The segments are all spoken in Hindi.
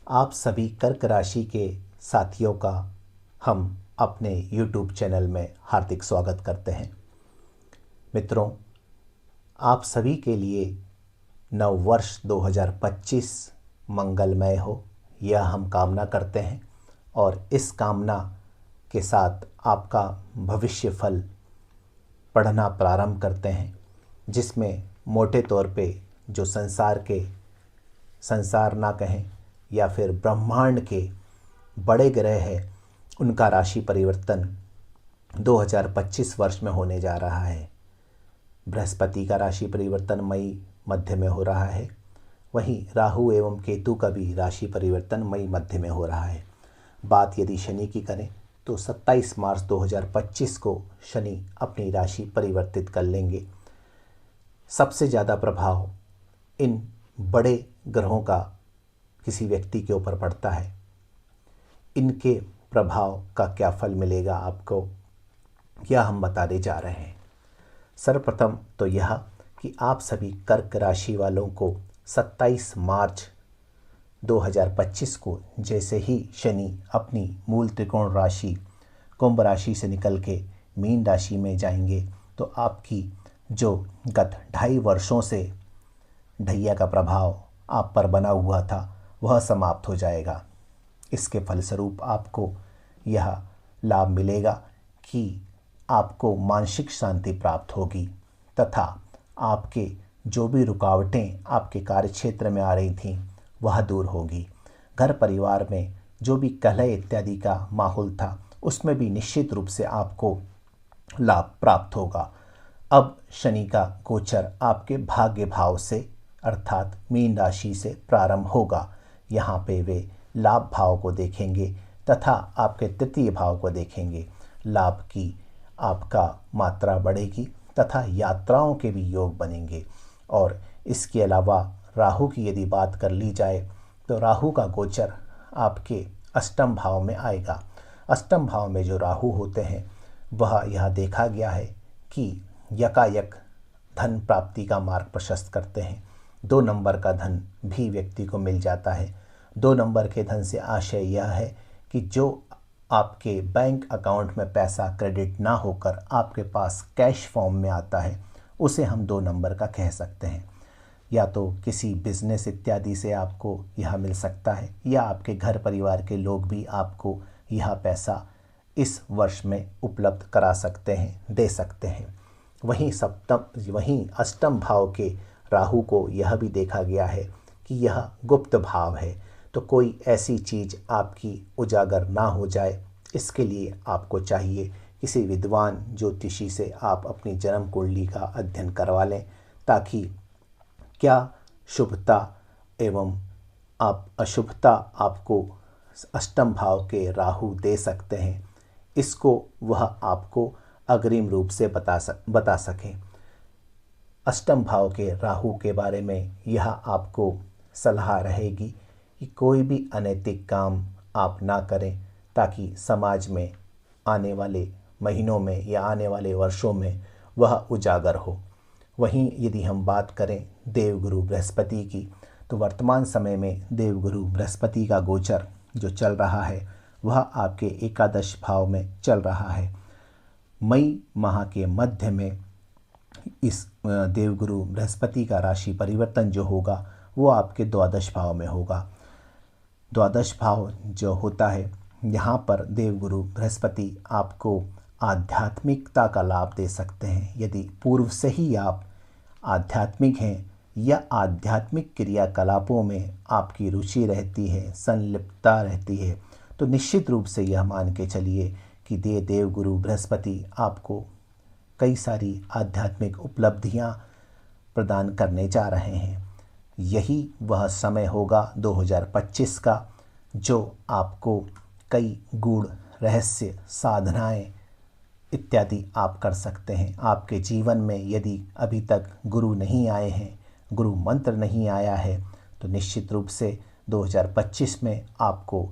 आप सभी कर्क राशि के साथियों का हम अपने YouTube चैनल में हार्दिक स्वागत करते हैं। मित्रों, आप सभी के लिए नव वर्ष 2025 मंगलमय हो, यह हम कामना करते हैं और इस कामना के साथ आपका भविष्य फल पढ़ना प्रारंभ करते हैं, जिसमें मोटे तौर पे जो संसार ना कहें या फिर ब्रह्मांड के बड़े ग्रह हैं, उनका राशि परिवर्तन 2025 वर्ष में होने जा रहा है। बृहस्पति का राशि परिवर्तन मई मध्य में हो रहा है। वहीं राहु एवं केतु का भी राशि परिवर्तन मई मध्य में हो रहा है। बात यदि शनि की करें तो 27 मार्च 2025 को शनि अपनी राशि परिवर्तित कर लेंगे। सबसे ज़्यादा प्रभाव इन बड़े ग्रहों का किसी व्यक्ति के ऊपर पड़ता है। इनके प्रभाव का क्या फल मिलेगा आपको, यह हम बताने जा रहे हैं। सर्वप्रथम तो यह कि आप सभी कर्क राशि वालों को 27 मार्च 2025 को जैसे ही शनि अपनी मूल त्रिकोण राशि कुंभ राशि से निकल के मीन राशि में जाएंगे, तो आपकी जो गत 2.5 वर्षों से ढैया का प्रभाव आप पर बना हुआ था, वह समाप्त हो जाएगा। इसके फलस्वरूप आपको यह लाभ मिलेगा कि आपको मानसिक शांति प्राप्त होगी तथा आपके जो भी रुकावटें आपके कार्यक्षेत्र में आ रही थीं, वह दूर होगी। घर परिवार में जो भी कलह इत्यादि का माहौल था, उसमें भी निश्चित रूप से आपको लाभ प्राप्त होगा। अब शनि का गोचर आपके भाग्य भाव से अर्थात मीन राशि से प्रारंभ होगा। यहाँ पे वे लाभ भाव को देखेंगे तथा आपके तृतीय भाव को देखेंगे। लाभ की आपका मात्रा बढ़ेगी तथा यात्राओं के भी योग बनेंगे। और इसके अलावा राहु की यदि बात कर ली जाए तो राहु का गोचर आपके अष्टम भाव में आएगा। अष्टम भाव में जो राहु होते हैं, वह यह देखा गया है कि यकायक धन प्राप्ति का मार्ग प्रशस्त करते हैं। 2 नंबर का धन भी व्यक्ति को मिल जाता है। 2 नंबर के धन से आशय यह है कि जो आपके बैंक अकाउंट में पैसा क्रेडिट ना होकर आपके पास कैश फॉर्म में आता है, उसे हम 2 नंबर का कह सकते हैं। या तो किसी बिजनेस इत्यादि से आपको यह मिल सकता है, या आपके घर परिवार के लोग भी आपको यह पैसा इस वर्ष में उपलब्ध करा सकते हैं, दे सकते हैं। वहीं अष्टम भाव के राहु को यह भी देखा गया है कि यह गुप्त भाव है, तो कोई ऐसी चीज़ आपकी उजागर ना हो जाए, इसके लिए आपको चाहिए किसी विद्वान ज्योतिषी से आप अपनी जन्म कुंडली का अध्ययन करवा लें, ताकि क्या शुभता एवं आप अशुभता आपको अष्टम भाव के राहु दे सकते हैं, इसको वह आपको अग्रिम रूप से बता सकें। अष्टम भाव के राहु के बारे में यह आपको सलाह रहेगी कि कोई भी अनैतिक काम आप ना करें, ताकि समाज में आने वाले महीनों में या आने वाले वर्षों में वह उजागर हो। वहीं यदि हम बात करें देवगुरु बृहस्पति की, तो वर्तमान समय में देवगुरु बृहस्पति का गोचर जो चल रहा है, वह आपके एकादश भाव में चल रहा है। मई माह के मध्य में इस देवगुरु बृहस्पति का राशि परिवर्तन जो होगा, वो आपके द्वादश भाव में होगा। द्वादश भाव जो होता है, यहाँ पर देवगुरु बृहस्पति आपको आध्यात्मिकता का लाभ दे सकते हैं। यदि पूर्व से ही आप आध्यात्मिक हैं या आध्यात्मिक क्रियाकलापों में आपकी रुचि रहती है, संलिप्तता रहती है, तो निश्चित रूप से यह मान के चलिए कि देवगुरु बृहस्पति आपको कई सारी आध्यात्मिक उपलब्धियां प्रदान करने जा रहे हैं। यही वह समय होगा 2025 का, जो आपको कई गूढ़ रहस्य साधनाएं इत्यादि आप कर सकते हैं। आपके जीवन में यदि अभी तक गुरु नहीं आए हैं, गुरु मंत्र नहीं आया है, तो निश्चित रूप से 2025 में आपको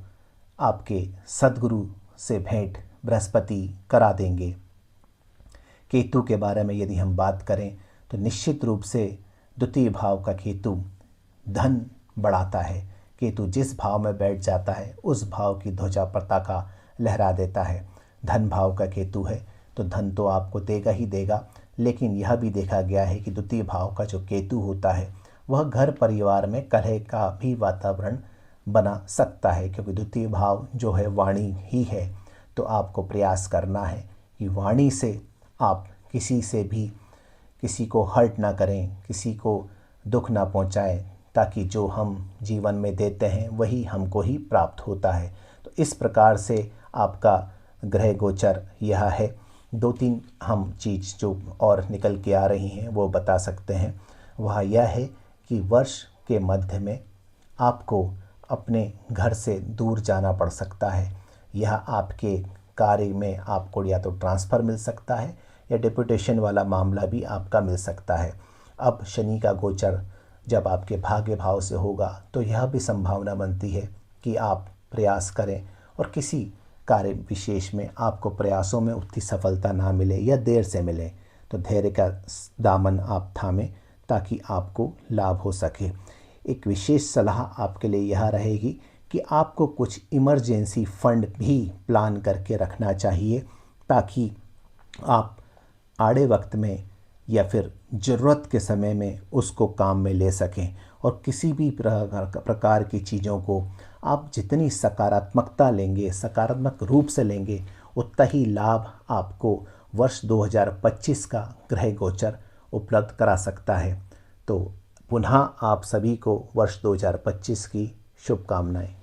आपके सद्गुरु से भेंट बृहस्पति करा देंगे। केतु के बारे में यदि हम बात करें, तो निश्चित रूप से द्वितीय भाव का केतु धन बढ़ाता है, केतु जिस भाव में बैठ जाता है उस भाव की ध्वजा पताका लहरा देता है। धन भाव का केतु है तो धन तो आपको देगा ही देगा, लेकिन यह भी देखा गया है कि द्वितीय भाव का जो केतु होता है वह घर परिवार में कलह का भी वातावरण बना सकता है, क्योंकि द्वितीय भाव जो है वाणी ही है। तो आपको प्रयास करना है कि वाणी से आप किसी से भी किसी को हर्ट ना करें, किसी को दुख ना पहुंचाएं, ताकि जो हम जीवन में देते हैं वही हमको ही प्राप्त होता है। तो इस प्रकार से आपका ग्रह गोचर यह है। 2-3 हम चीज़ जो और निकल के आ रही हैं वो बता सकते हैं। वह यह है कि वर्ष के मध्य में आपको अपने घर से दूर जाना पड़ सकता है। यह आपके कार्य में आपको या तो ट्रांसफ़र मिल सकता है या डिप्यूटेशन वाला मामला भी आपका मिल सकता है। अब शनि का गोचर जब आपके भाग्य भाव से होगा तो यह भी संभावना बनती है कि आप प्रयास करें और किसी कार्य विशेष में आपको प्रयासों में उतनी सफलता ना मिले या देर से मिले, तो धैर्य का दामन आप थामें ताकि आपको लाभ हो सके। एक विशेष सलाह आपके लिए यह रहेगी कि आपको कुछ इमरजेंसी फंड भी प्लान करके रखना चाहिए, ताकि आप आड़े वक्त में या फिर ज़रूरत के समय में उसको काम में ले सकें। और किसी भी प्रकार की चीज़ों को आप जितनी सकारात्मकता लेंगे, सकारात्मक रूप से लेंगे, उतना ही लाभ आपको वर्ष 2025 का ग्रह गोचर उपलब्ध करा सकता है। तो पुनः आप सभी को वर्ष 2025 की शुभकामनाएं।